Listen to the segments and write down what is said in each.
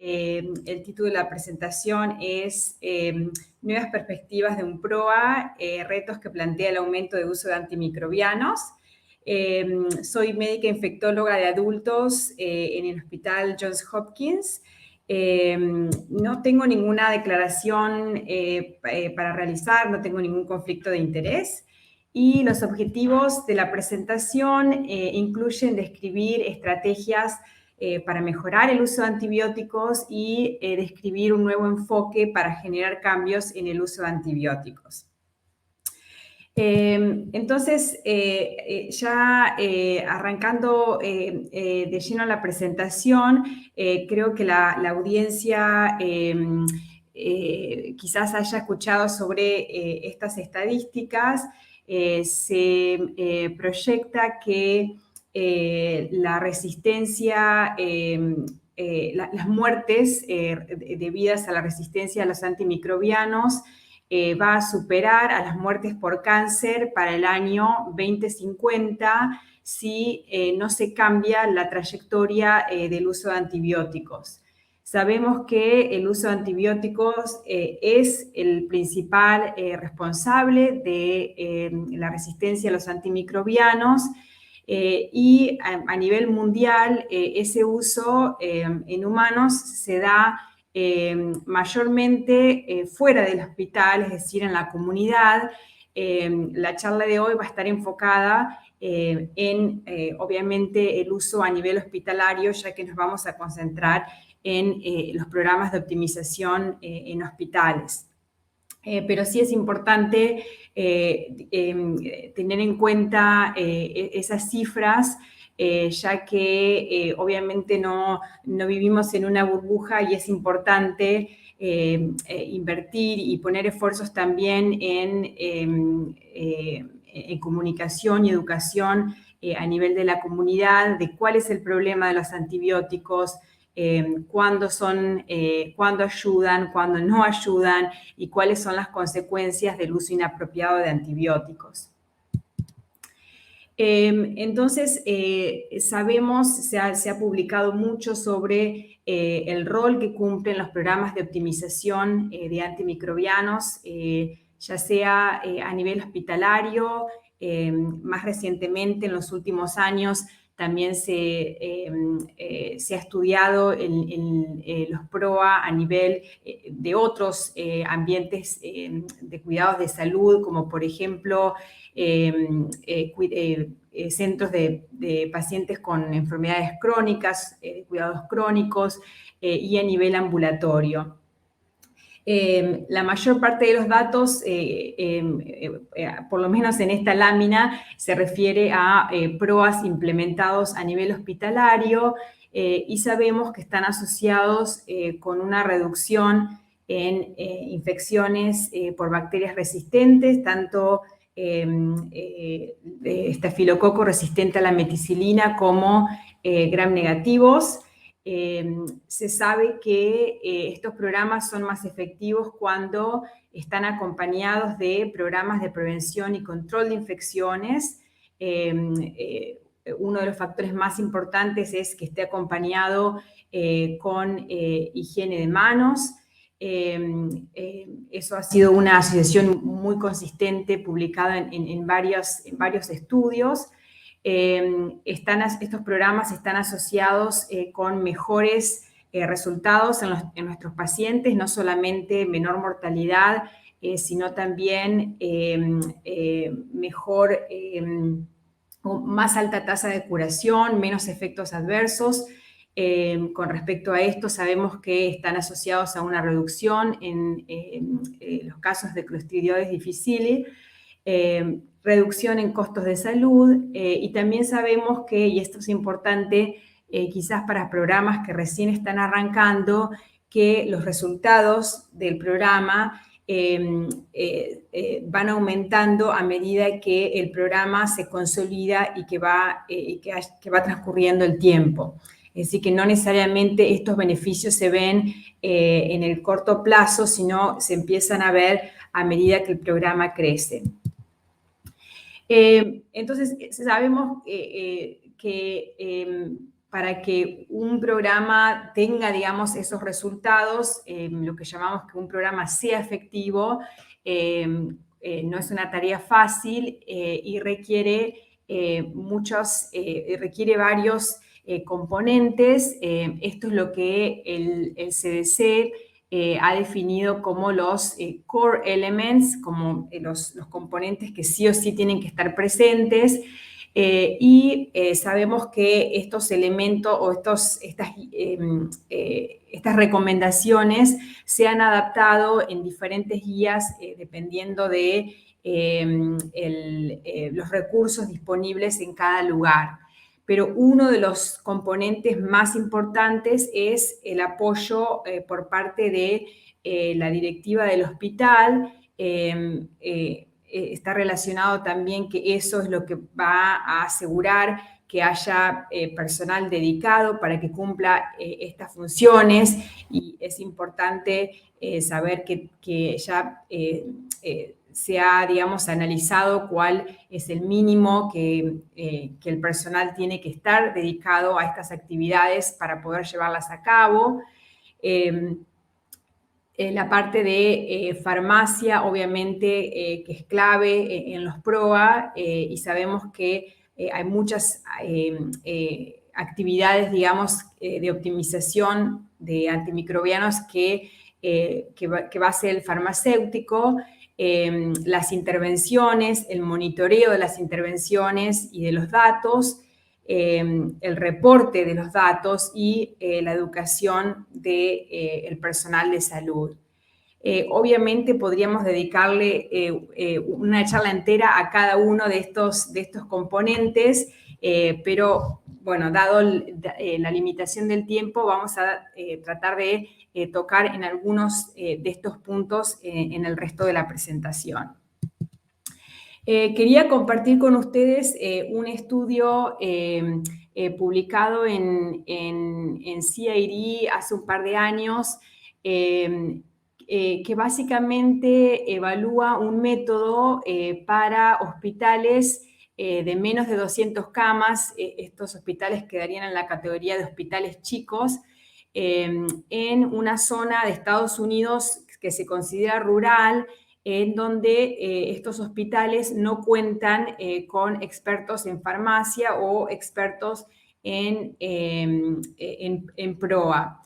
El título de la presentación es Nuevas perspectivas de un PROA, retos que plantea el aumento de uso de antimicrobianos. Soy médica infectóloga de adultos en el Hospital Johns Hopkins. No tengo ninguna declaración para realizar, no tengo ningún conflicto de interés. Y los objetivos de la presentación incluyen describir estrategias para mejorar el uso de antibióticos y describir un nuevo enfoque para generar cambios en el uso de antibióticos. Entonces, ya arrancando de lleno la presentación, creo que la audiencia quizás haya escuchado sobre estas estadísticas. Se proyecta que la resistencia, las muertes debidas a la resistencia a los antimicrobianos va a superar a las muertes por cáncer para el año 2050 si no se cambia la trayectoria del uso de antibióticos. Sabemos que el uso de antibióticos es el principal responsable de la resistencia a los antimicrobianos y a nivel mundial ese uso en humanos se da mayormente fuera del hospital, es decir, en la comunidad. La charla de hoy va a estar enfocada en, obviamente, el uso a nivel hospitalario, ya que nos vamos a concentrar en los programas de optimización en hospitales. Pero sí es importante tener en cuenta esas cifras, ya que obviamente no vivimos en una burbuja y es importante invertir y poner esfuerzos también en comunicación y educación a nivel de la comunidad, de cuál es el problema de los antibióticos, cuándo ayudan, cuándo no ayudan y cuáles son las consecuencias del uso inapropiado de antibióticos. Entonces, sabemos, se ha publicado mucho sobre el rol que cumplen los programas de optimización de antimicrobianos, ya sea a nivel hospitalario, más recientemente en los últimos años también se ha estudiado los PROA a nivel de otros ambientes de cuidados de salud, como por ejemplo centros de pacientes con enfermedades crónicas, cuidados crónicos y a nivel ambulatorio. La mayor parte de los datos, por lo menos en esta lámina, se refiere a PROAs implementados a nivel hospitalario y sabemos que están asociados con una reducción en infecciones por bacterias resistentes, tanto estafilococo resistente a la meticilina como gram negativos. Se sabe que estos programas son más efectivos cuando están acompañados de programas de prevención y control de infecciones. Uno de los factores más importantes es que esté acompañado con higiene de manos. Eso ha sido una asociación muy consistente publicada en varios estudios. Estos programas están asociados con mejores resultados en nuestros pacientes, no solamente menor mortalidad, sino también más alta tasa de curación, menos efectos adversos. Con respecto a esto, sabemos que están asociados a una reducción en los casos de Clostridioides difficile, reducción en costos de salud y también sabemos que, y esto es importante quizás para programas que recién están arrancando, que los resultados del programa van aumentando a medida que el programa se consolida y que va transcurriendo el tiempo. Es decir, que no necesariamente estos beneficios se ven en el corto plazo, sino se empiezan a ver a medida que el programa crece. Entonces, sabemos que para que un programa tenga, digamos, esos resultados, lo que llamamos que un programa sea efectivo, no es una tarea fácil y requiere requiere varios componentes. Esto es lo que el CDC ha definido como los core elements, como los componentes que sí o sí tienen que estar presentes. Sabemos que estos elementos o estas recomendaciones se han adaptado en diferentes guías dependiendo de los recursos disponibles en cada lugar. Pero uno de los componentes más importantes es el apoyo por parte de la directiva del hospital. Está relacionado también que eso es lo que va a asegurar que haya personal dedicado para que cumpla estas funciones, y es importante saber que ya se ha, digamos, analizado cuál es el mínimo que el personal tiene que estar dedicado a estas actividades para poder llevarlas a cabo. La parte de farmacia, obviamente, que es clave en los PROA, y sabemos que hay muchas actividades, digamos, de optimización de antimicrobianos que va a ser el farmacéutico, las intervenciones, el monitoreo de las intervenciones y de los datos, el reporte de los datos y la educación del personal de salud. Obviamente podríamos dedicarle una charla entera a cada uno de estos componentes, pero bueno, dado la limitación del tiempo, vamos a tratar de tocar en algunos de estos puntos en el resto de la presentación. Quería compartir con ustedes un estudio publicado en CID hace un par de años, que básicamente evalúa un método para hospitales de menos de 200 camas. Estos hospitales quedarían en la categoría de hospitales chicos, en una zona de Estados Unidos que se considera rural, en donde estos hospitales no cuentan con expertos en farmacia o expertos en PROA.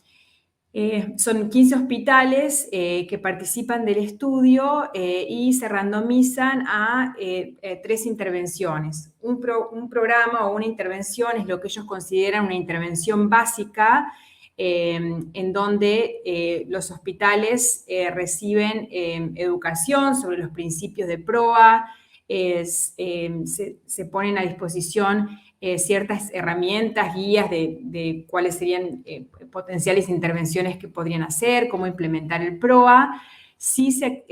Son 15 hospitales que participan del estudio y se randomizan a 3 intervenciones. Un programa o una intervención es lo que ellos consideran una intervención básica, en donde los hospitales reciben educación sobre los principios de PROA, se ponen a disposición ciertas herramientas, guías de cuáles serían potenciales intervenciones que podrían hacer, cómo implementar el PROA. Sí se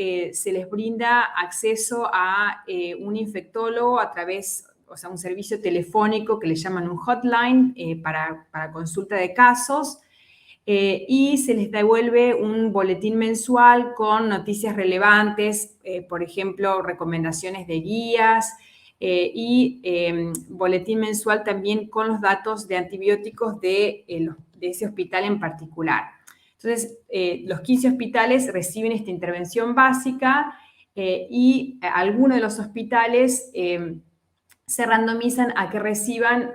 les brinda acceso a un infectólogo a través, o sea, un servicio telefónico que le llaman un hotline para consulta de casos, y se les devuelve un boletín mensual con noticias relevantes, por ejemplo, recomendaciones de guías, y boletín mensual también con los datos de antibióticos de ese hospital en particular. Entonces, los 15 hospitales reciben esta intervención básica, y algunos de los hospitales se randomizan a que reciban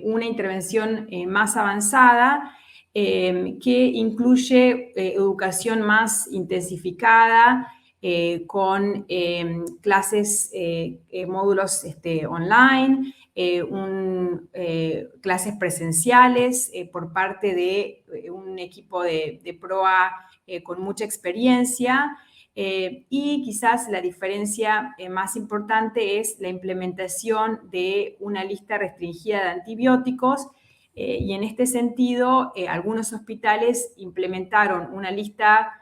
una intervención más avanzada, que incluye educación más intensificada, con clases, módulos online, clases presenciales por parte de un equipo de PROA con mucha experiencia. Y quizás la diferencia más importante es la implementación de una lista restringida de antibióticos, y en este sentido algunos hospitales implementaron una lista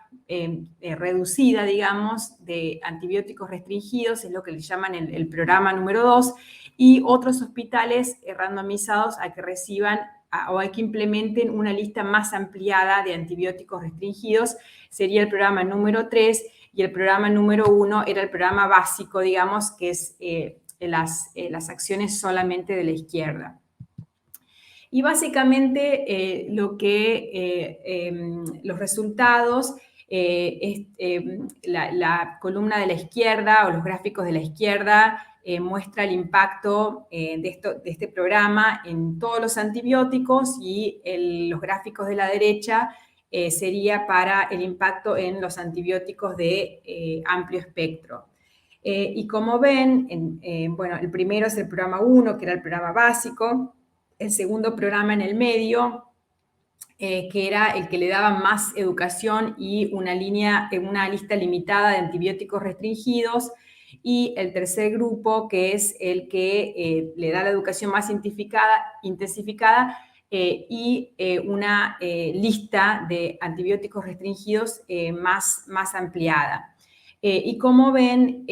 reducida, digamos, de antibióticos restringidos, es lo que le llaman el programa número 2, y otros hospitales randomizados a que reciban o a que implementen una lista más ampliada de antibióticos restringidos, sería el programa número 3, y el programa número 1 era el programa básico, digamos, que es las acciones solamente de la izquierda. Y básicamente los resultados, la columna de la izquierda o los gráficos de la izquierda muestra el impacto de este programa en todos los antibióticos, y los gráficos de la derecha sería para el impacto en los antibióticos de amplio espectro. Y como ven, bueno, el primero es el programa 1, que era el programa básico. El segundo programa en el medio, que era el que le daba más educación y una lista limitada de antibióticos restringidos. Y el tercer grupo, que es el que le da la educación más intensificada y una lista de antibióticos restringidos más ampliada. Y como ven,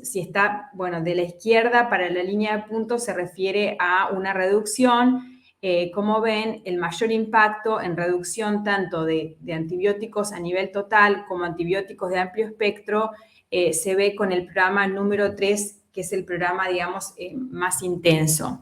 si está, bueno, de la izquierda para la línea de puntos se refiere a una reducción. Como ven, el mayor impacto en reducción tanto de antibióticos a nivel total como antibióticos de amplio espectro se ve con el programa número 3, que es el programa, digamos, más intenso.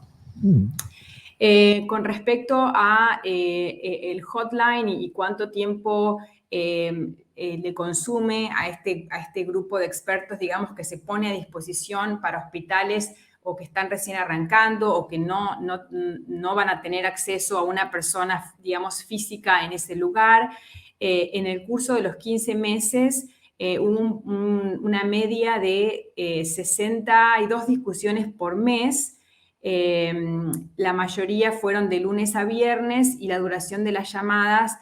Con respecto a el hotline y cuánto tiempo le consume a este grupo de expertos, digamos, que se pone a disposición para hospitales o que están recién arrancando o que no van a tener acceso a una persona, digamos, física en ese lugar. En el curso de los 15 meses hubo una media de 62 discusiones por mes. La mayoría fueron de lunes a viernes y la duración de las llamadas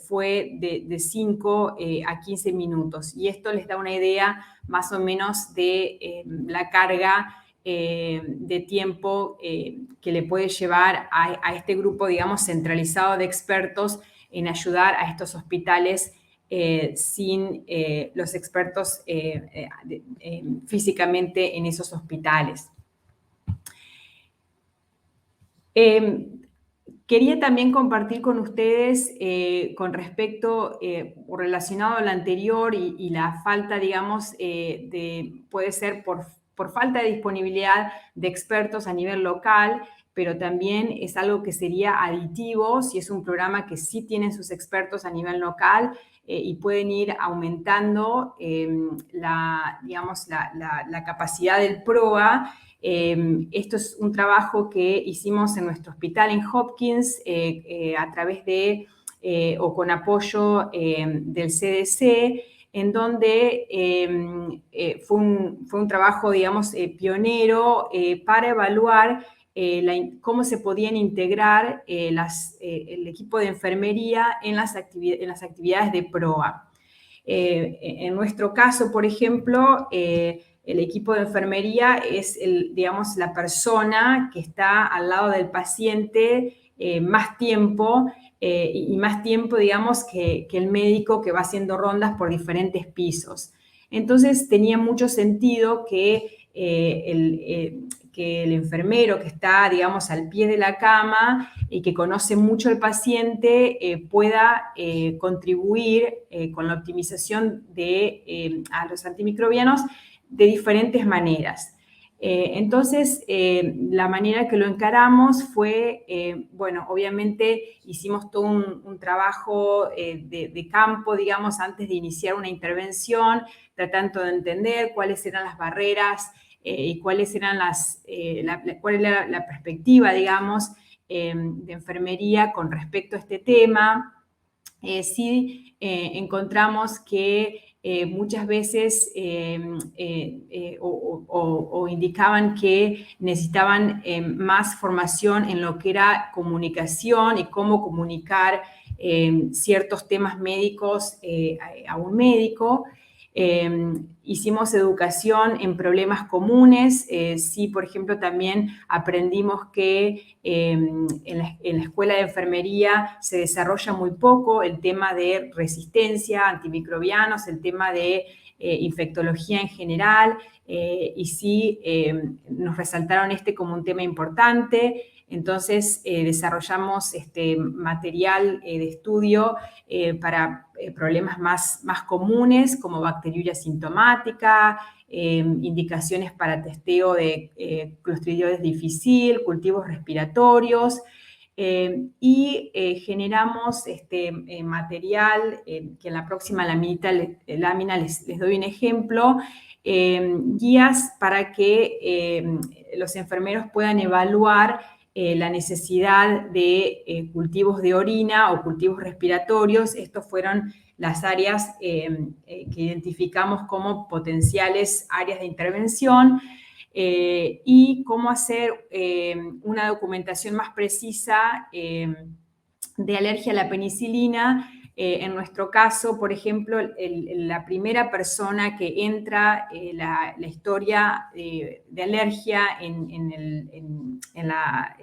fue de 5 a 15 minutos. Y esto les da una idea más o menos de la carga de tiempo que le puede llevar a este grupo, digamos, centralizado de expertos en ayudar a estos hospitales sin los expertos físicamente en esos hospitales. Quería también compartir con ustedes con respecto o relacionado a lo anterior y la falta, digamos, puede ser por falta de disponibilidad de expertos a nivel local, pero también es algo que sería aditivo si es un programa que sí tienen sus expertos a nivel local y pueden ir aumentando digamos, la capacidad del PROA. Esto es un trabajo que hicimos en nuestro hospital en Hopkins a través de o con apoyo del CDC, en donde fue un trabajo, digamos, pionero para evaluar cómo se podían integrar el equipo de enfermería en las actividades de PROA. En nuestro caso, por ejemplo, el equipo de enfermería es, digamos, la persona que está al lado del paciente más tiempo y más tiempo, digamos, que el médico que va haciendo rondas por diferentes pisos. Entonces, tenía mucho sentido que el enfermero que está, digamos, al pie de la cama y que conoce mucho al paciente pueda contribuir con la optimización a los antimicrobianos de diferentes maneras. Entonces, la manera que lo encaramos fue, bueno, obviamente hicimos todo un trabajo de campo, digamos, antes de iniciar una intervención, tratando de entender cuáles eran las barreras y cuáles eran cuál era la perspectiva, digamos, de enfermería con respecto a este tema. Sí encontramos que muchas veces o indicaban que necesitaban más formación en lo que era comunicación y cómo comunicar ciertos temas médicos a un médico. Hicimos educación en problemas comunes. Sí, por ejemplo, también aprendimos que en la escuela de enfermería se desarrolla muy poco el tema de resistencia, antimicrobianos, el tema de infectología en general, y sí nos resaltaron como un tema importante. Entonces, desarrollamos material de estudio para problemas más comunes, como bacteriuria sintomática, indicaciones para testeo de Clostridioides difficile, cultivos respiratorios. generamos material, que en la próxima lámina les doy un ejemplo, guías para que los enfermeros puedan evaluar la necesidad de cultivos de orina o cultivos respiratorios. Estos fueron las áreas que identificamos como potenciales áreas de intervención. Y cómo hacer una documentación más precisa de alergia a la penicilina. En nuestro caso, por ejemplo, la primera persona que entra la historia de alergia en la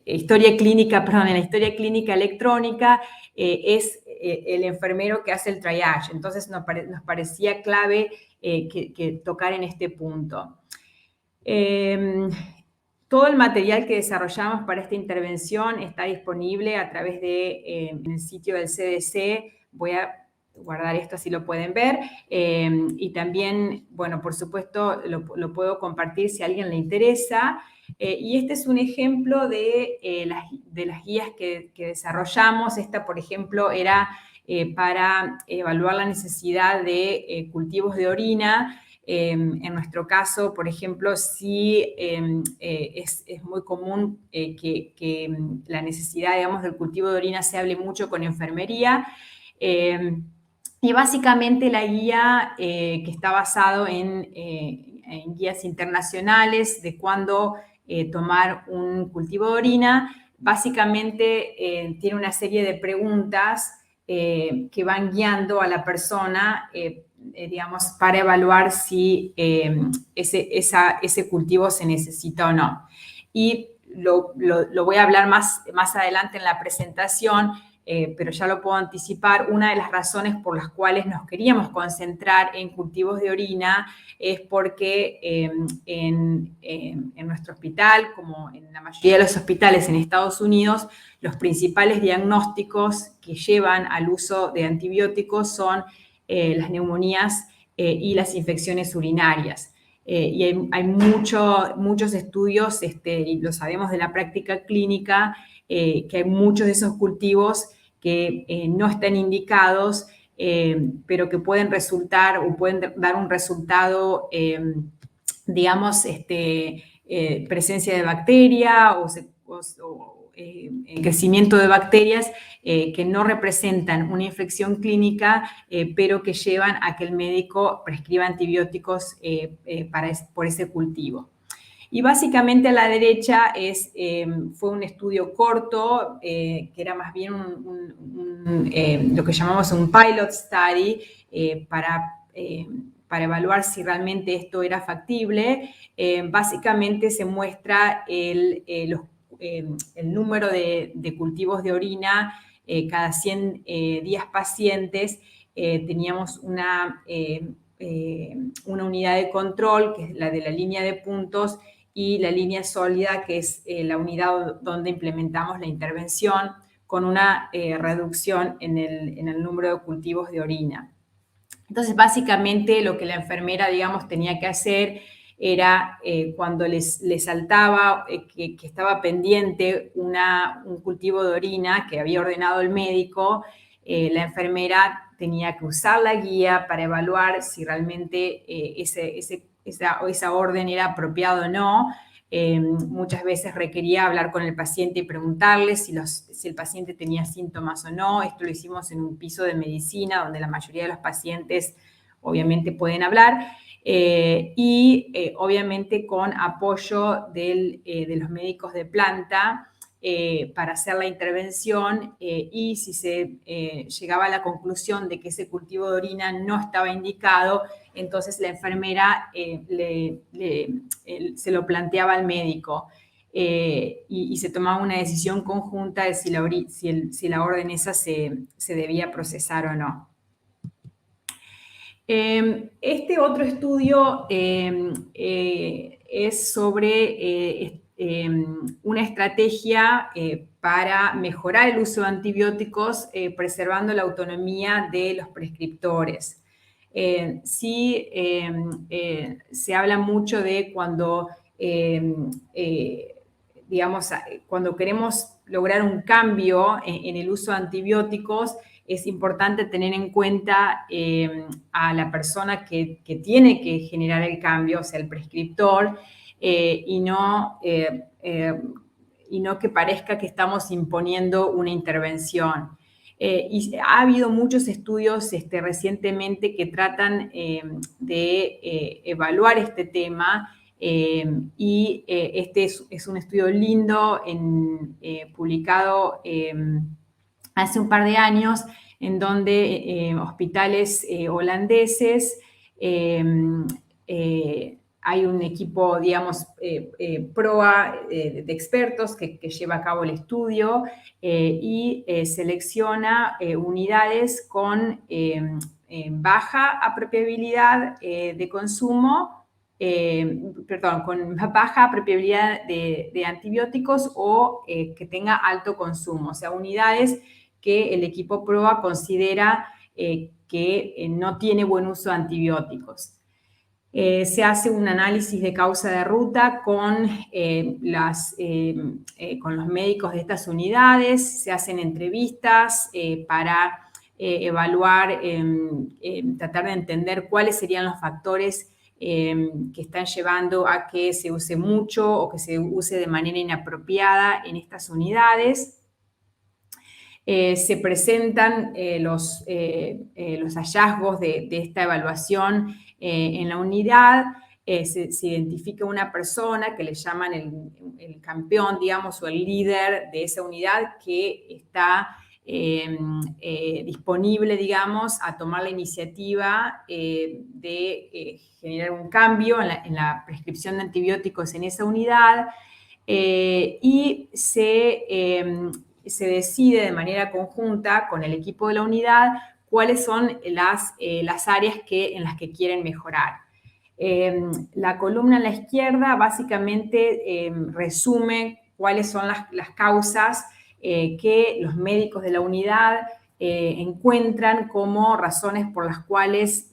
historia clínica, perdón, en la historia clínica electrónica es el enfermero que hace el triage. Entonces nos parecía clave que tocar en este punto. Todo el material que desarrollamos para esta intervención está disponible a través de en el sitio del CDC. Voy a guardar esto así lo pueden ver. Y también, bueno, por supuesto, lo puedo compartir si a alguien le interesa. Y este es un ejemplo de las guías que desarrollamos. Esta, por ejemplo, era para evaluar la necesidad de cultivos de orina. En nuestro caso, por ejemplo, sí es muy común que la necesidad, digamos, del cultivo de orina se hable mucho con enfermería. Y básicamente la guía que está basado en guías internacionales de cuándo tomar un cultivo de orina, básicamente tiene una serie de preguntas que van guiando a la persona digamos, para evaluar si ese cultivo se necesita o no. Y lo voy a hablar más adelante en la presentación, pero ya lo puedo anticipar. Una de las razones por las cuales nos queríamos concentrar en cultivos de orina es porque en nuestro hospital, como en la mayoría de los hospitales en Estados Unidos, los principales diagnósticos que llevan al uso de antibióticos son las neumonías y las infecciones urinarias. Y hay muchos estudios, y lo sabemos de la práctica clínica, que hay muchos de esos cultivos que no están indicados, pero que pueden resultar o pueden dar un resultado, digamos, presencia de bacteria o crecimiento de bacterias que no representan una infección clínica, pero que llevan a que el médico prescriba antibióticos por ese cultivo. Y básicamente a la derecha fue un estudio corto, que era más bien lo que llamamos un pilot study para evaluar si realmente esto era factible. Básicamente se muestra el número de cultivos de orina cada 100 10 pacientes. Teníamos una unidad de control, que es la de la línea de puntos, y la línea sólida, que es la unidad donde implementamos la intervención, con una reducción en el número de cultivos de orina. Entonces, básicamente, lo que la enfermera, digamos, tenía que hacer era cuando les saltaba que estaba pendiente un cultivo de orina que había ordenado el médico, la enfermera tenía que usar la guía para evaluar si realmente esa orden era apropiada o no. Muchas veces requería hablar con el paciente y preguntarle si el paciente tenía síntomas o no. Esto lo hicimos en un piso de medicina donde la mayoría de los pacientes obviamente pueden hablar. Obviamente con apoyo de los médicos de planta para hacer la intervención, y si se llegaba a la conclusión de que ese cultivo de orina no estaba indicado, entonces la enfermera se lo planteaba al médico y se tomaba una decisión conjunta de si la orden esa se debía procesar o no. Este otro estudio es sobre una estrategia para mejorar el uso de antibióticos preservando la autonomía de los prescriptores. Sí, se habla mucho de cuando digamos, cuando queremos lograr un cambio en el uso de antibióticos, es importante tener en cuenta a la persona que tiene que generar el cambio, o sea, el prescriptor, y no que parezca que estamos imponiendo una intervención. Y ha habido muchos estudios recientemente que tratan de evaluar este tema y este es un estudio lindo publicado hace un par de años en donde hospitales holandeses hay un equipo, digamos, PROA de expertos que lleva a cabo el estudio y selecciona unidades con baja apropiabilidad de consumo, con baja apropiabilidad de antibióticos o que tenga alto consumo, o sea, unidades que el equipo PROA considera que no tiene buen uso de antibióticos. Se hace un análisis de causa de ruta con los médicos de estas unidades, se hacen entrevistas para evaluar, tratar de entender cuáles serían los factores que están llevando a que se use mucho o que se use de manera inapropiada en estas unidades. Se presentan los hallazgos de esta evaluación en la unidad, se identifica una persona que le llaman el campeón, digamos, o el líder de esa unidad que está disponible, digamos, a tomar la iniciativa de generar un cambio en la prescripción de antibióticos en esa unidad y se decide de manera conjunta con el equipo de la unidad cuáles son las áreas en las que quieren mejorar. La columna a la izquierda básicamente resume cuáles son las causas que los médicos de la unidad encuentran como razones por las cuales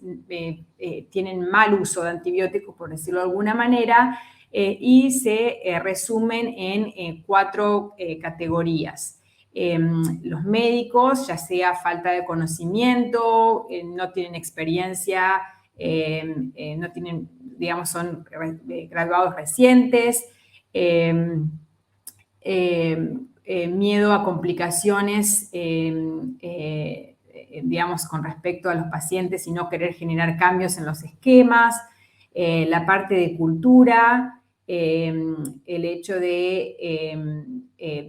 tienen mal uso de antibióticos, por decirlo de alguna manera, y se resumen en 4 categorías. Los médicos, ya sea falta de conocimiento, no tienen experiencia, no tienen, digamos, son graduados recientes, miedo a complicaciones, digamos, con respecto a los pacientes y no querer generar cambios en los esquemas, la parte de cultura, el hecho de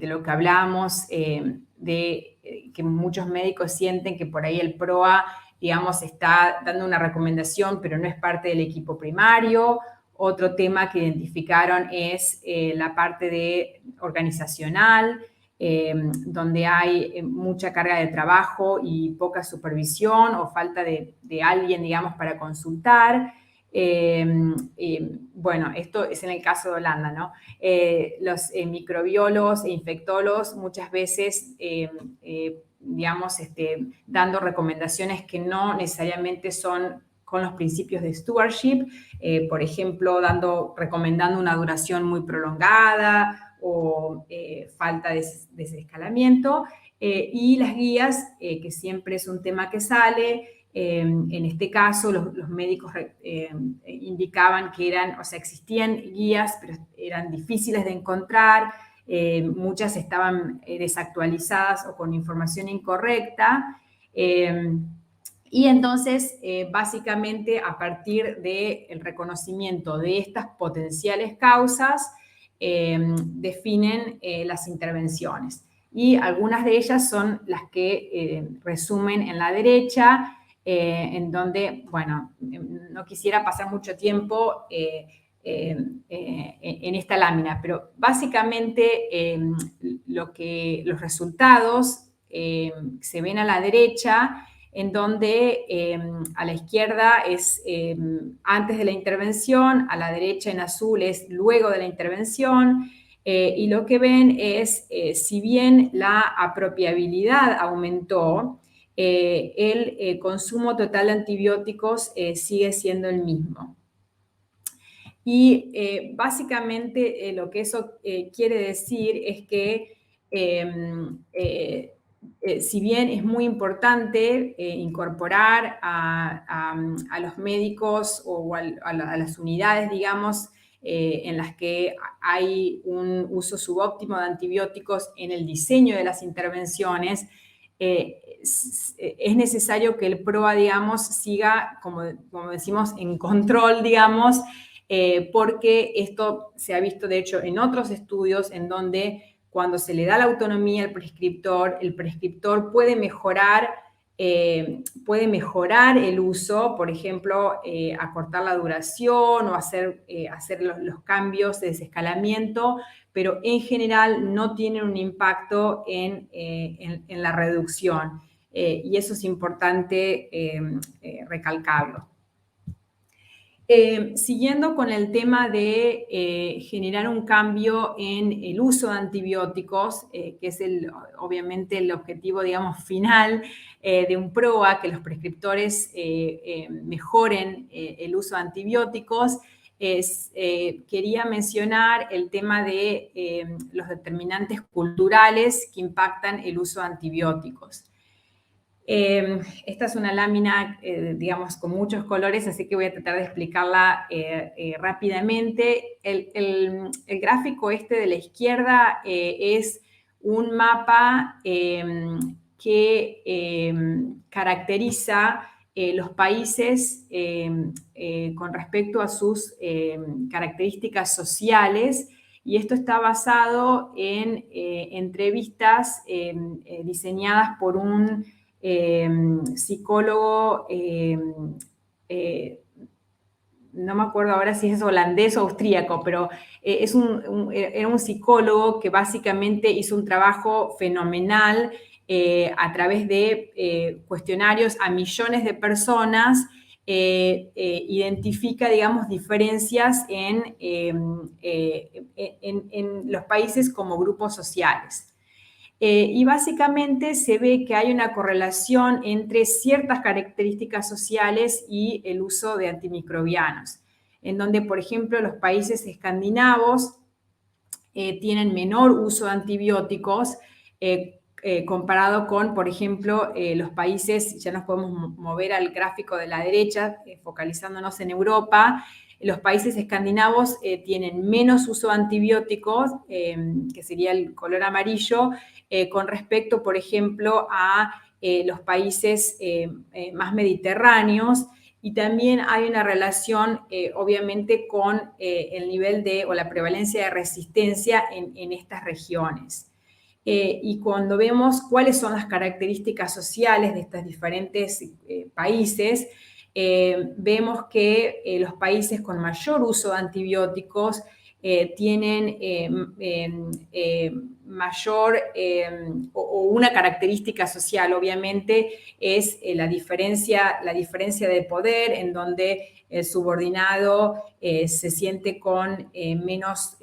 lo que hablamos, de que muchos médicos sienten que por ahí el PROA, digamos, está dando una recomendación, pero no es parte del equipo primario. Otro tema que identificaron es la parte organizacional, donde hay mucha carga de trabajo y poca supervisión o falta de alguien, digamos, para consultar. Bueno, esto es en el caso de Holanda, ¿no? Los microbiólogos e infectólogos muchas veces, digamos, dando recomendaciones que no necesariamente son con los principios de stewardship, por ejemplo, recomendando una duración muy prolongada o falta de desescalamiento, y las guías, que siempre es un tema que sale. En este caso, los médicos indicaban que existían guías, pero eran difíciles de encontrar, muchas estaban desactualizadas o con información incorrecta. Y entonces, básicamente, a partir del reconocimiento de estas potenciales causas, definen las intervenciones. Y algunas de ellas son las que resumen en la derecha, en donde, bueno, no quisiera pasar mucho tiempo en esta lámina, pero básicamente los resultados se ven a la derecha, en donde a la izquierda es antes de la intervención, a la derecha en azul es luego de la intervención, y lo que ven es, si bien la apropiabilidad aumentó, el consumo total de antibióticos sigue siendo el mismo. Y básicamente lo que eso quiere decir es que si bien es muy importante incorporar a los médicos o a las unidades, digamos, en las que hay un uso subóptimo de antibióticos en el diseño de las intervenciones, es necesario que el PROA, digamos, siga, como decimos, en control, digamos, porque esto se ha visto, de hecho, en otros estudios en donde cuando se le da la autonomía al prescriptor, el prescriptor puede mejorar el uso, por ejemplo, acortar la duración o hacer los cambios de desescalamiento, pero en general no tienen un impacto en la reducción. Y eso es importante recalcarlo. Siguiendo con el tema de generar un cambio en el uso de antibióticos, que es obviamente el objetivo, digamos, final de un PROA, que los prescriptores mejoren el uso de antibióticos, quería mencionar el tema de los determinantes culturales que impactan el uso de antibióticos. Esta es una lámina, digamos, con muchos colores, así que voy a tratar de explicarla rápidamente. El gráfico este de la izquierda es un mapa que caracteriza los países con respecto a sus características sociales, y esto está basado en entrevistas diseñadas por un psicólogo, no me acuerdo ahora si es holandés o austríaco, pero era un psicólogo que básicamente hizo un trabajo fenomenal a través de cuestionarios a millones de personas. Identifica, digamos, diferencias en los países como grupos sociales. Y básicamente se ve que hay una correlación entre ciertas características sociales y el uso de antimicrobianos, en donde, por ejemplo, los países escandinavos tienen menor uso de antibióticos comparado con, por ejemplo, los países, ya nos podemos mover al gráfico de la derecha, focalizándonos en Europa. Los países escandinavos tienen menos uso de antibióticos, que sería el color amarillo, con respecto, por ejemplo, a los países más mediterráneos, y también hay una relación, obviamente, con el nivel o la prevalencia de resistencia en estas regiones. Y cuando vemos cuáles son las características sociales de estos diferentes países, vemos que los países con mayor uso de antibióticos tienen mayor o una característica social, obviamente, es la diferencia de poder, en donde el subordinado se siente con menos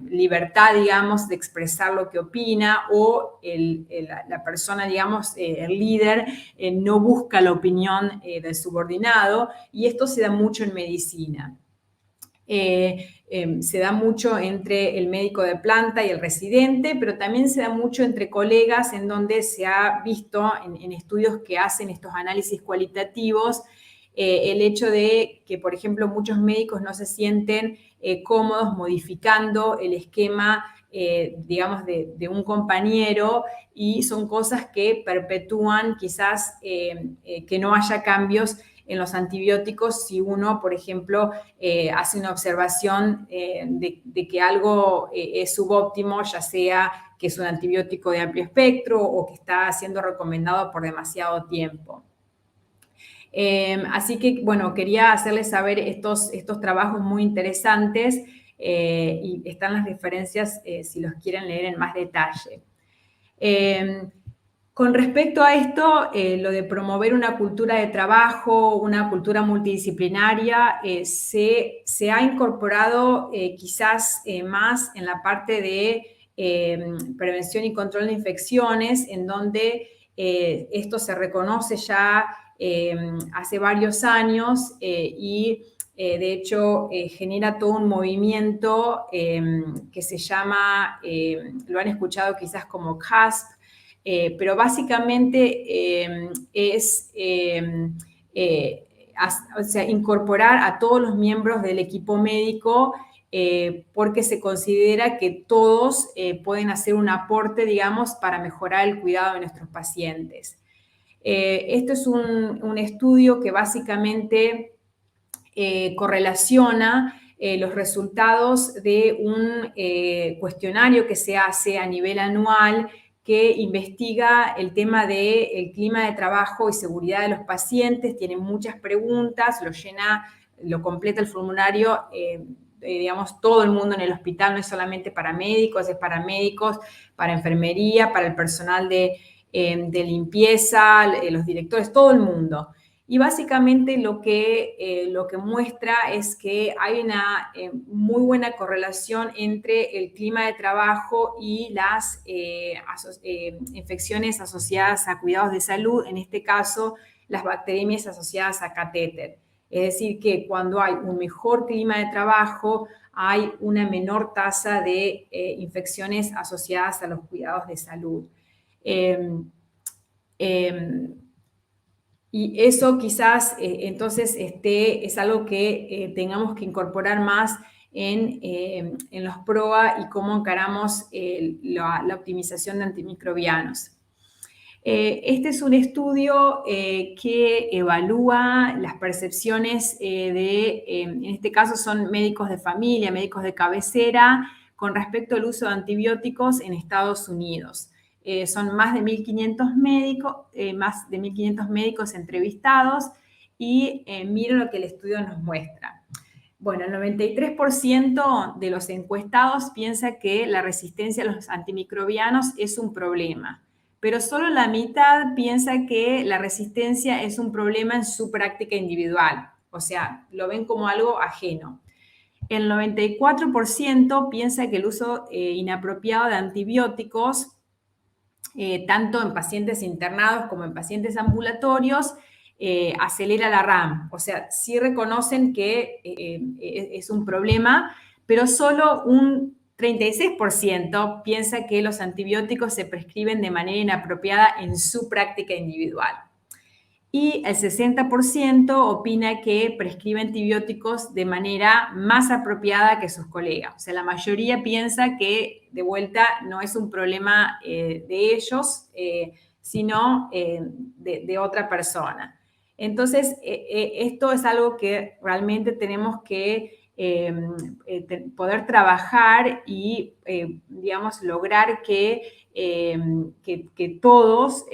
libertad, digamos, de expresar lo que opina, o la persona, digamos, el líder, no busca la opinión del subordinado, y esto se da mucho en medicina. Se da mucho entre el médico de planta y el residente, pero también se da mucho entre colegas, en donde se ha visto en estudios que hacen estos análisis cualitativos el hecho de que, por ejemplo, muchos médicos no se sienten cómodos modificando el esquema, digamos, de un compañero, y son cosas que perpetúan quizás que no haya cambios en los antibióticos si uno, por ejemplo, hace una observación de que algo es subóptimo, ya sea que es un antibiótico de amplio espectro o que está siendo recomendado por demasiado tiempo. Así que, bueno, quería hacerles saber estos trabajos muy interesantes y están las referencias si los quieren leer en más detalle. Con respecto a esto, lo de promover una cultura de trabajo, una cultura multidisciplinaria, se ha incorporado quizás más en la parte de prevención y control de infecciones, en donde esto se reconoce ya hace varios años, y De hecho, genera todo un movimiento que se llama, lo han escuchado quizás como CASP, pero básicamente es o sea, incorporar a todos los miembros del equipo médico porque se considera que todos pueden hacer un aporte, digamos, para mejorar el cuidado de nuestros pacientes. Esto es un estudio que básicamente correlaciona los resultados de un cuestionario que se hace a nivel anual que investiga el tema del clima de trabajo y seguridad de los pacientes, tiene muchas preguntas, lo completa el formulario, digamos, todo el mundo en el hospital, no es solamente para médicos, es para médicos, para enfermería, para el personal de limpieza, los directores, todo el mundo. Y básicamente lo que muestra es que hay una muy buena correlación entre el clima de trabajo y las infecciones asociadas a cuidados de salud, en este caso las bacteriemias asociadas a catéter. Es decir, que cuando hay un mejor clima de trabajo, hay una menor tasa de infecciones asociadas a los cuidados de salud. Y eso quizás entonces es algo que tengamos que incorporar más en los PROA y cómo encaramos la optimización de antimicrobianos. Este es un estudio que evalúa las percepciones en este caso son médicos de familia, médicos de cabecera, con respecto al uso de antibióticos en Estados Unidos. Son más de 1.500 médicos entrevistados y miren lo que el estudio nos muestra. Bueno, el 93% de los encuestados piensa que la resistencia a los antimicrobianos es un problema, pero solo la mitad piensa que la resistencia es un problema en su práctica individual, o sea, lo ven como algo ajeno. El 94% piensa que el uso inapropiado de antibióticos tanto en pacientes internados como en pacientes ambulatorios, acelera la RAM. O sea, sí reconocen que es un problema, pero solo un 36% piensa que los antibióticos se prescriben de manera inapropiada en su práctica individual. Y el 60% opina que prescribe antibióticos de manera más apropiada que sus colegas. O sea, la mayoría piensa que, de vuelta, no es un problema de ellos, sino de otra persona. Entonces, esto es algo que realmente tenemos que poder trabajar y, digamos, lograr que todos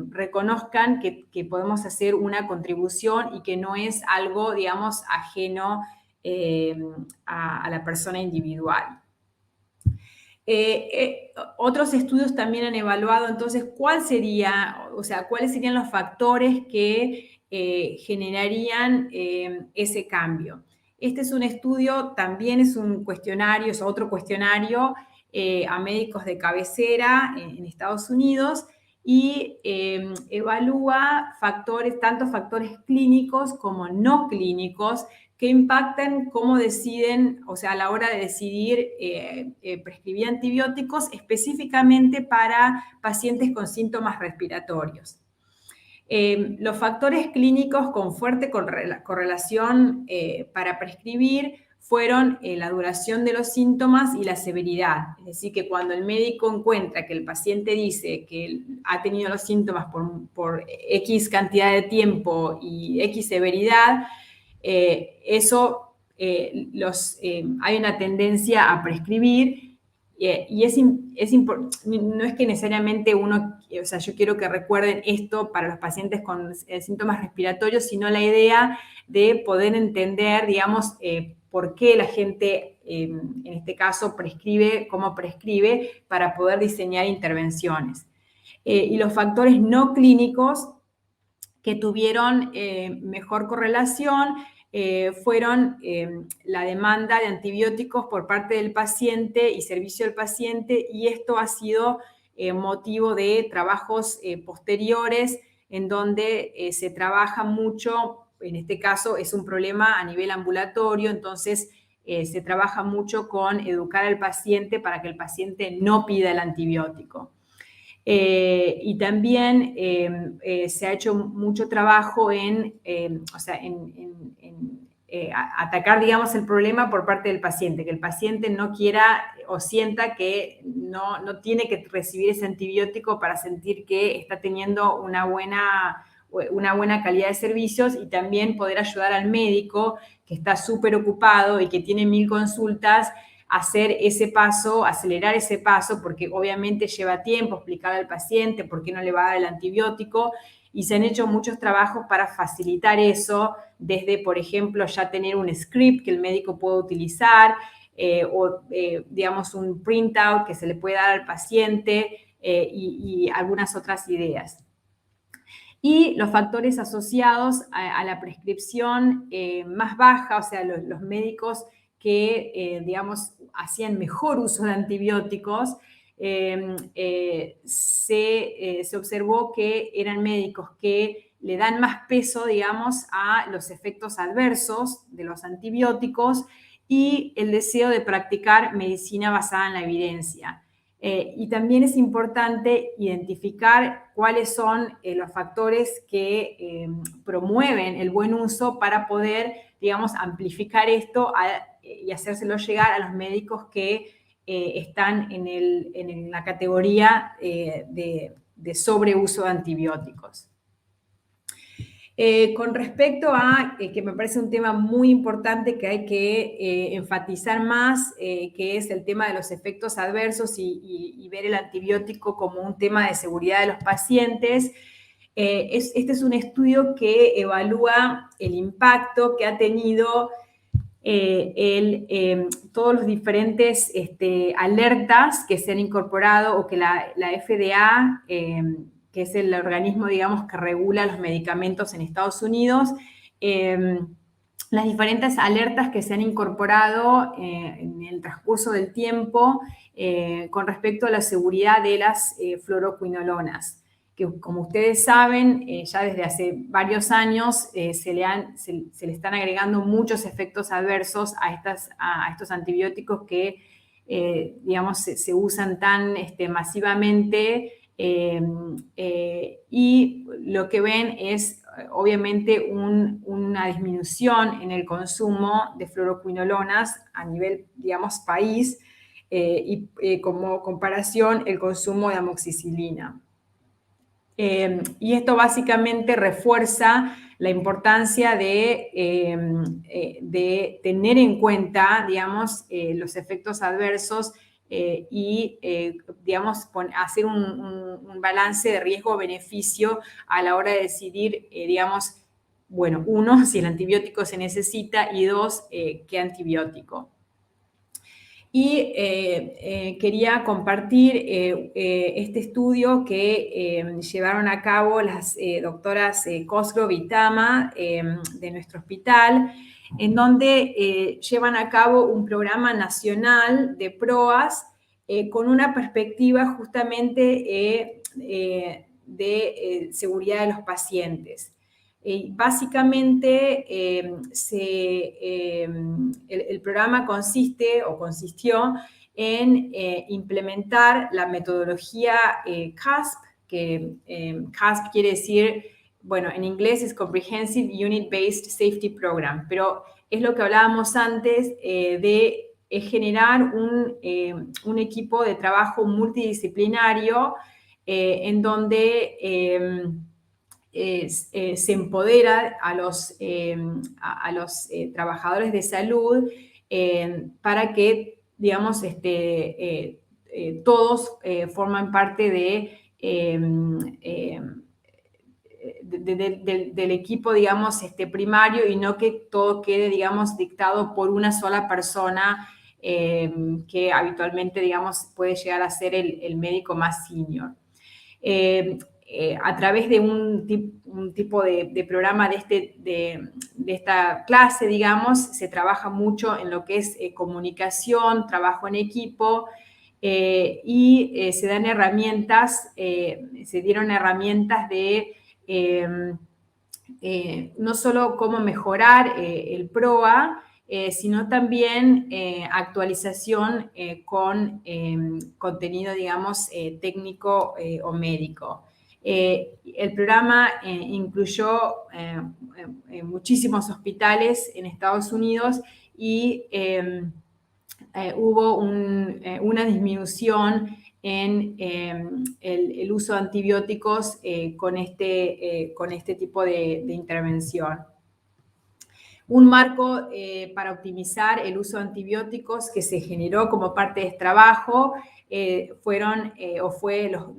reconozcan que podemos hacer una contribución y que no es algo, digamos, ajeno a la persona individual. Otros estudios también han evaluado, entonces, cuáles serían los factores que generarían ese cambio. Este es un estudio, también es un cuestionario, es otro cuestionario a médicos de cabecera en Estados Unidos y evalúa tanto factores clínicos como no clínicos que impactan cómo deciden, o sea, a la hora de decidir prescribir antibióticos específicamente para pacientes con síntomas respiratorios. Los factores clínicos con fuerte correlación para prescribir fueron la duración de los síntomas y la severidad. Es decir, que cuando el médico encuentra que el paciente dice que ha tenido los síntomas por X cantidad de tiempo y X severidad, hay una tendencia a prescribir y no es que necesariamente o sea, yo quiero que recuerden esto para los pacientes con síntomas respiratorios, sino la idea de poder entender, digamos, por qué la gente, en este caso, prescribe, cómo prescribe, para poder diseñar intervenciones. Y los factores no clínicos que tuvieron mejor correlación fueron la demanda de antibióticos por parte del paciente y servicio al paciente, y esto ha sido motivo de trabajos posteriores en donde se trabaja mucho en este caso es un problema a nivel ambulatorio, entonces se trabaja mucho con educar al paciente para que el paciente no pida el antibiótico. Y también se ha hecho mucho trabajo en atacar, digamos, el problema por parte del paciente, que el paciente no quiera o sienta que no tiene que recibir ese antibiótico para sentir que está teniendo una buena calidad de servicios, y también poder ayudar al médico que está súper ocupado y que tiene 1000 consultas, hacer ese paso, acelerar ese paso, porque obviamente lleva tiempo explicarle al paciente por qué no le va a dar el antibiótico, y se han hecho muchos trabajos para facilitar eso, desde, por ejemplo, ya tener un script que el médico pueda utilizar, digamos, un printout que se le puede dar al paciente, y algunas otras ideas. Y los factores asociados a la prescripción más baja, o sea, los médicos que, digamos, hacían mejor uso de antibióticos, se observó que eran médicos que le dan más peso, digamos, a los efectos adversos de los antibióticos y el deseo de practicar medicina basada en la evidencia. Y también es importante identificar cuáles son los factores que promueven el buen uso para poder, digamos, amplificar esto y hacérselo llegar a los médicos que están en la categoría de sobreuso de antibióticos. Con respecto a, que me parece un tema muy importante que hay que enfatizar más, que es el tema de los efectos adversos y ver el antibiótico como un tema de seguridad de los pacientes. Este es un estudio que evalúa el impacto que ha tenido todos los diferentes alertas que se han incorporado o que la FDA, que es el organismo, digamos, que regula los medicamentos en Estados Unidos, las diferentes alertas que se han incorporado en el transcurso del tiempo con respecto a la seguridad de las fluoroquinolonas, que, como ustedes saben, ya desde hace varios años se le están agregando muchos efectos adversos a estos antibióticos que, digamos, se usan tan masivamente, y lo que ven es, obviamente, una disminución en el consumo de fluoroquinolonas a nivel, digamos, país, y como comparación, el consumo de amoxicilina. Y esto básicamente refuerza la importancia de tener en cuenta, digamos, los efectos adversos y, digamos, hacer un balance de riesgo-beneficio a la hora de decidir, digamos, bueno, uno, si el antibiótico se necesita, y dos, qué antibiótico. Y quería compartir este estudio que llevaron a cabo las doctoras Cosgrove y Tama de nuestro hospital, en donde llevan a cabo un programa nacional de PROAS con una perspectiva justamente de seguridad de los pacientes. Básicamente, el programa consistió en implementar la metodología CASP, que CASP quiere decir, bueno, en inglés es Comprehensive Unit Based Safety Program, pero es lo que hablábamos antes de generar un equipo de trabajo multidisciplinario en donde se empodera a los trabajadores de salud para que, digamos, todos forman parte del equipo, digamos, primario, y no que todo quede, digamos, dictado por una sola persona que habitualmente, digamos, puede llegar a ser el médico más senior. A través de un tipo de programa de esta clase, digamos, se trabaja mucho en lo que es comunicación, trabajo en equipo, y se dieron herramientas de no solo cómo mejorar el PROA, sino también actualización con contenido, digamos, técnico o médico. El programa incluyó muchísimos hospitales en Estados Unidos y hubo una disminución en el uso de antibióticos con este tipo de intervención. Un marco para optimizar el uso de antibióticos que se generó como parte de este trabajo fue lo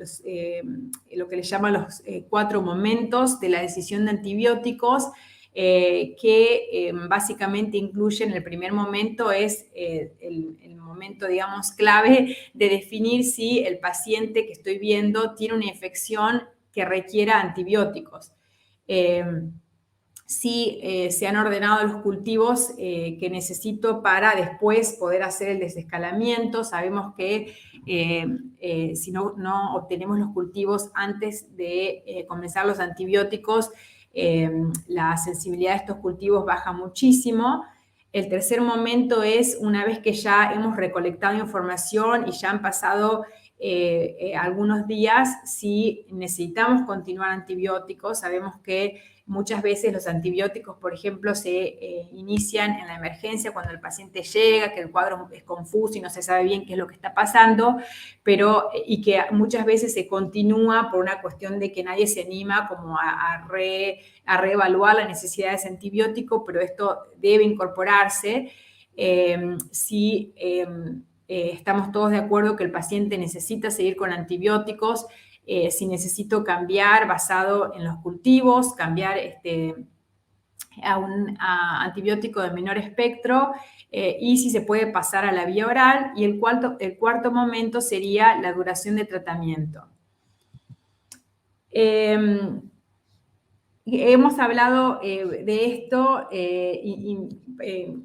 que le llaman los 4 momentos de la decisión de antibióticos, que básicamente incluyen, el primer momento es el momento, digamos, clave de definir si el paciente que estoy viendo tiene una infección que requiera antibióticos. Si se han ordenado los cultivos que necesito para después poder hacer el desescalamiento. Sabemos que si no obtenemos los cultivos antes de comenzar los antibióticos, la sensibilidad de estos cultivos baja muchísimo. El tercer momento es una vez que ya hemos recolectado información y ya han pasado algunos días, si necesitamos continuar antibióticos. Sabemos que muchas veces los antibióticos, por ejemplo, se inician en la emergencia cuando el paciente llega, que el cuadro es confuso y no se sabe bien qué es lo que está pasando, y que muchas veces se continúa por una cuestión de que nadie se anima como a reevaluar la necesidad de ese antibiótico, pero esto debe incorporarse si estamos todos de acuerdo que el paciente necesita seguir con antibióticos. Si necesito cambiar basado en los cultivos, cambiar a un antibiótico de menor espectro, y si se puede pasar a la vía oral. Y el cuarto momento sería la duración de tratamiento. Hemos hablado de esto y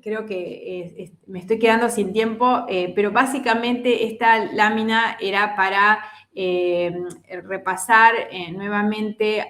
creo que me estoy quedando sin tiempo, pero básicamente esta lámina era para repasar nuevamente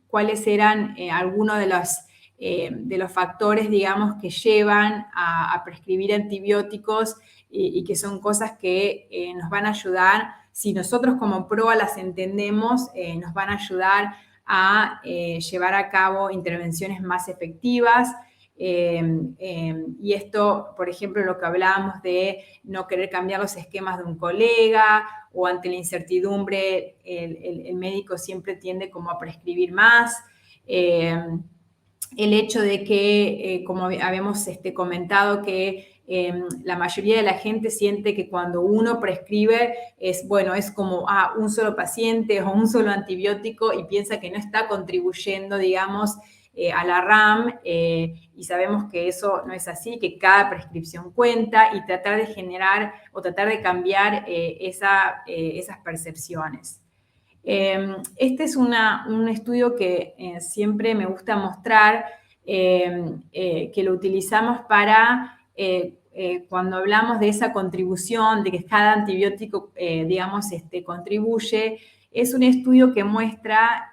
cuáles eran algunos de los factores, digamos, que llevan a prescribir antibióticos y que son cosas que nos van a ayudar, si nosotros como PROA las entendemos, nos van a ayudar a llevar a cabo intervenciones más efectivas. Y esto, por ejemplo, lo que hablábamos de no querer cambiar los esquemas de un colega, o ante la incertidumbre el médico siempre tiende como a prescribir más. El hecho de que, como habíamos comentado, que la mayoría de la gente siente que cuando uno prescribe es como un solo paciente o un solo antibiótico, y piensa que no está contribuyendo, digamos, a la RAM, y sabemos que eso no es así, que cada prescripción cuenta, y tratar de generar o tratar de cambiar esas percepciones. Este es un estudio que siempre me gusta mostrar, que lo utilizamos para cuando hablamos de esa contribución, de que cada antibiótico, digamos, contribuye. Es un estudio que muestra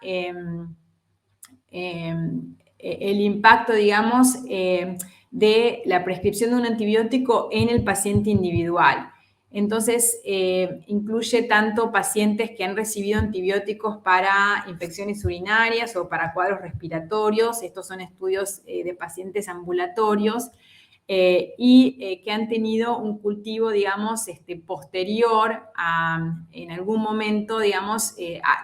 el impacto, digamos, de la prescripción de un antibiótico en el paciente individual. Entonces, incluye tanto pacientes que han recibido antibióticos para infecciones urinarias o para cuadros respiratorios. Estos son estudios de pacientes ambulatorios, y que han tenido un cultivo, digamos, posterior en algún momento, digamos,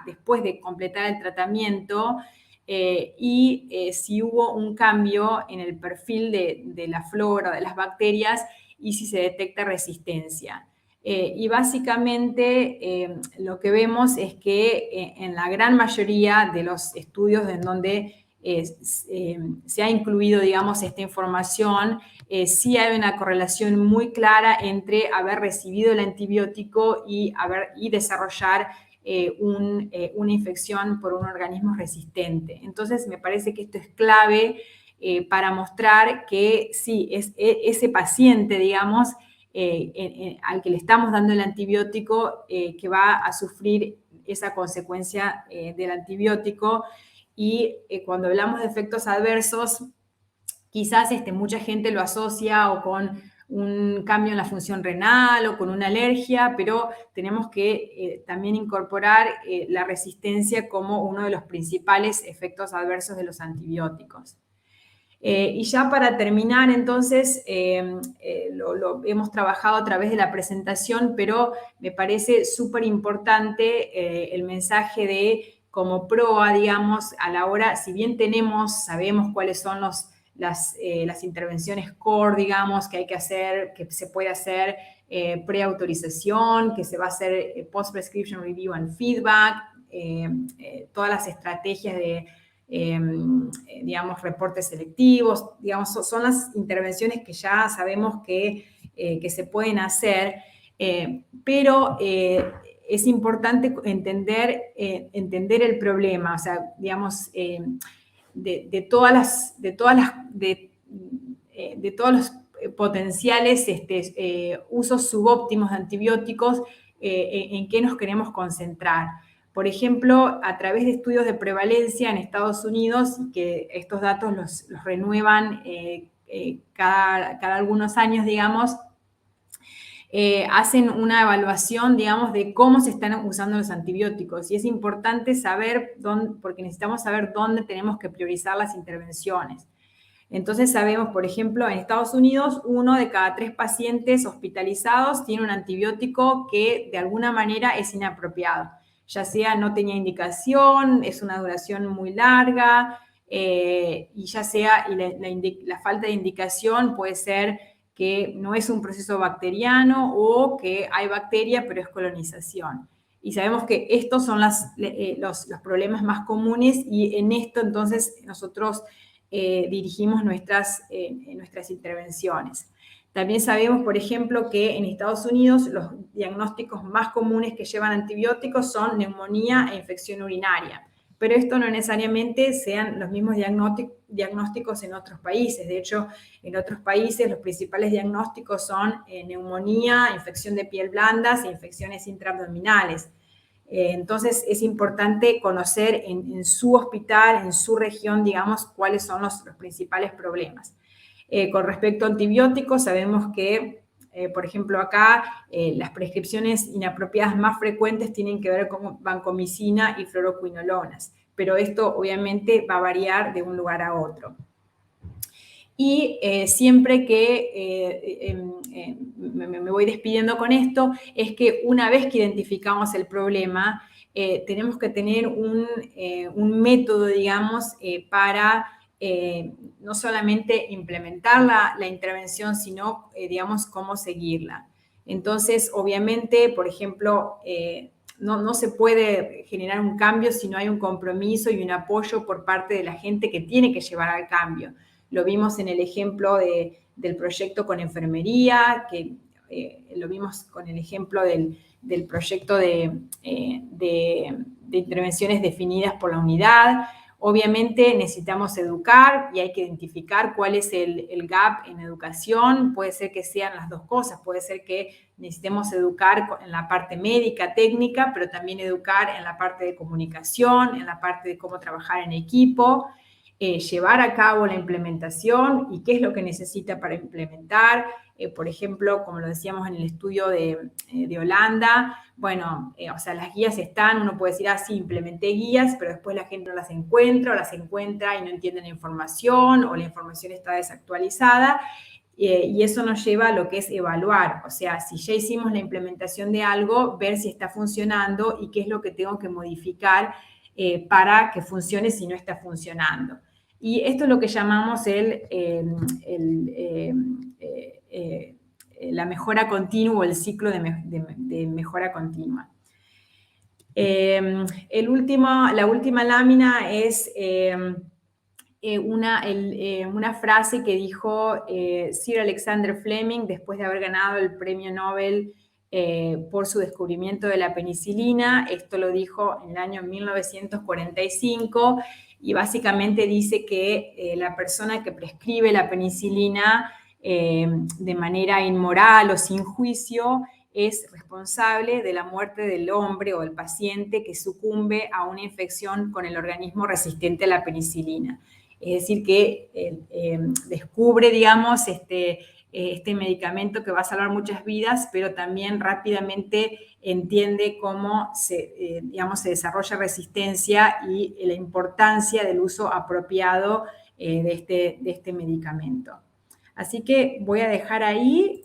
después de completar el tratamiento, y si hubo un cambio en el perfil de la flora, de las bacterias, y si se detecta resistencia. Y básicamente lo que vemos es que en la gran mayoría de los estudios en donde se ha incluido, digamos, esta información, sí hay una correlación muy clara entre haber recibido el antibiótico y desarrollar una infección por un organismo resistente. Entonces, me parece que esto es clave para mostrar que sí, ese paciente, digamos, al que le estamos dando el antibiótico, que va a sufrir esa consecuencia del antibiótico. y cuando hablamos de efectos adversos, quizás mucha gente lo asocia o con un cambio en la función renal o con una alergia, pero tenemos que también incorporar la resistencia como uno de los principales efectos adversos de los antibióticos. Y ya para terminar, entonces, lo hemos trabajado a través de la presentación, pero me parece súper importante el mensaje de como proa, digamos, a la hora, si bien sabemos cuáles son las intervenciones core, digamos, que hay que hacer, que se puede hacer preautorización, que se va a hacer post-prescription review and feedback, todas las estrategias de digamos, reportes selectivos, digamos, son las intervenciones que ya sabemos que se pueden hacer, pero es importante entender el problema, o sea, digamos, de todos los potenciales usos subóptimos de antibióticos, en qué nos queremos concentrar. Por ejemplo, a través de estudios de prevalencia en Estados Unidos, que estos datos los renuevan cada algunos años, digamos, hacen una evaluación, digamos, de cómo se están usando los antibióticos. Y es importante saber porque necesitamos saber dónde tenemos que priorizar las intervenciones. Entonces sabemos, por ejemplo, en Estados Unidos, 1 de cada 3 pacientes hospitalizados tiene un antibiótico que de alguna manera es inapropiado, ya sea no tenía indicación, es una duración muy larga, y ya sea la falta de indicación puede ser que no es un proceso bacteriano o que hay bacteria pero es colonización. Y sabemos que estos son los problemas más comunes, y en esto entonces nosotros dirigimos nuestras intervenciones. También sabemos, por ejemplo, que en Estados Unidos los diagnósticos más comunes que llevan antibióticos son neumonía e infección urinaria, pero esto no necesariamente sean los mismos diagnósticos en otros países. De hecho, en otros países los principales diagnósticos son neumonía, infección de piel blandas e infecciones intraabdominales. Entonces es importante conocer en su hospital, en su región, digamos, cuáles son los principales problemas. Con respecto a antibióticos, sabemos que, por ejemplo, acá las prescripciones inapropiadas más frecuentes tienen que ver con vancomicina y fluoroquinolonas, pero esto obviamente va a variar de un lugar a otro. Y siempre que me voy despidiendo con esto, es que una vez que identificamos el problema, tenemos que tener un método, digamos, para no solamente implementar la intervención, sino, digamos, cómo seguirla. Entonces, obviamente, por ejemplo, no se puede generar un cambio si no hay un compromiso y un apoyo por parte de la gente que tiene que llevar al cambio. Lo vimos en el ejemplo del proyecto con enfermería, que lo vimos con el ejemplo del proyecto de intervenciones definidas por la unidad. Obviamente necesitamos educar y hay que identificar cuál es el gap en educación. Puede ser que sean las dos cosas, puede ser que necesitemos educar en la parte médica, técnica, pero también educar en la parte de comunicación, en la parte de cómo trabajar en equipo, llevar a cabo la implementación y qué es lo que necesita para implementar. Por ejemplo, como lo decíamos en el estudio de Holanda, bueno, o sea, las guías están, uno puede decir, sí, implementé guías, pero después la gente no las encuentra, o las encuentra y no entiende la información, o la información está desactualizada, y eso nos lleva a lo que es evaluar, o sea, si ya hicimos la implementación de algo, ver si está funcionando y qué es lo que tengo que modificar para que funcione si no está funcionando. Y esto es lo que llamamos la mejora continua, o el ciclo de mejora continua. La última lámina es una frase que dijo Sir Alexander Fleming después de haber ganado el premio Nobel por su descubrimiento de la penicilina. Esto lo dijo en el año 1945 y básicamente dice que la persona que prescribe la penicilina de manera inmoral o sin juicio es responsable de la muerte del hombre o del paciente que sucumbe a una infección con el organismo resistente a la penicilina. Es decir, que descubre, digamos, este medicamento que va a salvar muchas vidas, pero también rápidamente entiende cómo digamos, se desarrolla resistencia y la importancia del uso apropiado de este medicamento. Así que voy a dejar ahí.